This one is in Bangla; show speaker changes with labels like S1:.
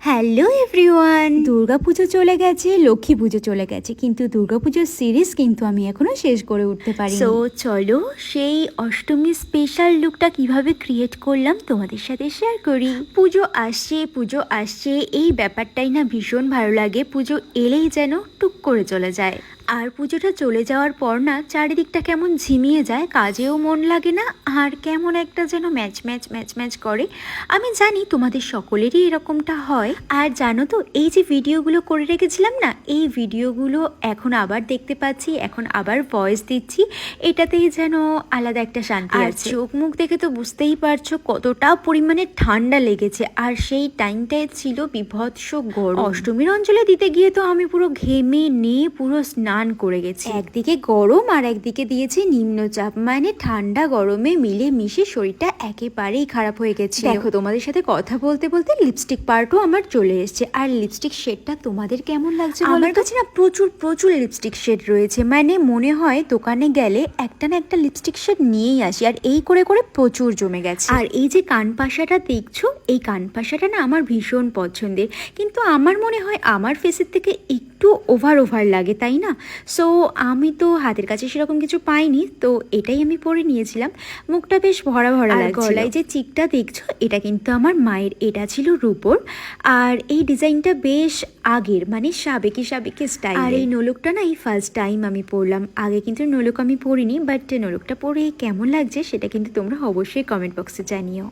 S1: হ্যালো এভরিওয়ান, দুর্গাপুজো চলে গেছে, লক্ষ্মী পুজো চলে গেছে, কিন্তু দুর্গাপুজোর সিরিজ কিন্তু আমি এখনো শেষ করে উঠতে পারি। সো চলো সেই অষ্টমী স্পেশাল লুকটা কিভাবে ক্রিয়েট করলাম তোমাদের সাথে শেয়ার করি। পুজো আসছে এই ব্যাপারটাই না ভীষণ ভালো লাগে। পুজো এলেই যেন টুক করে চলে যায়। আর পুজোটা চলে যাওয়ার পর না চারিদিকটা কেমন ঝিমিয়ে যায়, কাজেও মন লাগে না, আর কেমন একটা যেন ম্যাচ করে। আমি জানি তোমাদের সকলেরই এরকমটা হয়। আর জানো তো, এই যে ভিডিওগুলো করে রেখেছিলাম না, এই ভিডিওগুলো এখন আবার দেখতে পাচ্ছি, এখন আবার ভয়েস দিচ্ছি, এটাতেই যেন আলাদা একটা শান্তি আছে। চোখ মুখ দেখে তো বুঝতেই পারছো কতটা পরিমাণে ঠান্ডা লেগেছে, আর সেই টাইমটায় ছিল বিভৎস গরম। অষ্টমীর অঞ্চলে দিতে গিয়ে তো আমি পুরো ঘেমে নিয়ে পুরো স্নান করে গেছি। একদিকে গরম আর একদিকে দিয়েছে নিম্নচাপ, মানে ঠান্ডা গরমে মিলে মিশে শরীরটা একেবারেই খারাপ হয়ে গেছে। দেখো, তোমাদের সাথে কথা বলতে বলতে লিপস্টিক পার্টও আমার চলে এসেছে। আর লিপস্টিক শেডটা তোমাদের কেমন লাগছে? আমার কাছে না প্রচুর লিপস্টিক শেড রয়েছে, মানে মনে হয় দোকানে গেলে একটা না একটা লিপস্টিক শেড নিয়েই আসি, আর এই করে করে প্রচুর জমে গেছে। আর এই যে কানপাশাটা দেখছো, এই কানপাশাটা না আমার ভীষণ পছন্দের, কিন্তু আমার মনে হয় আমার ফেসের থেকে একটু ওভার লাগে, তাই না? সো আমি তো হাতের কাছে সেরকম কিছু পাইনি, তো এটাই আমি পরে নিয়েছিলাম। মুখটা বেশ ভরা লাগছে। গলায় যে চিকটা দেখছো, এটা কিন্তু আমার মায়ের, এটা ছিল রূপোর। আর এই ডিজাইনটা বেশ আগের, মানে সাবেকি স্টাইল। আর এই নোলকটা না এই ফার্স্ট টাইম আমি পরলাম, আগে কিন্তু নোলক আমি পরিনি, বাট নোলকটা পরে কেমন লাগছে সেটা কিন্তু তোমরা অবশ্যই কমেন্ট বক্সে জানিও।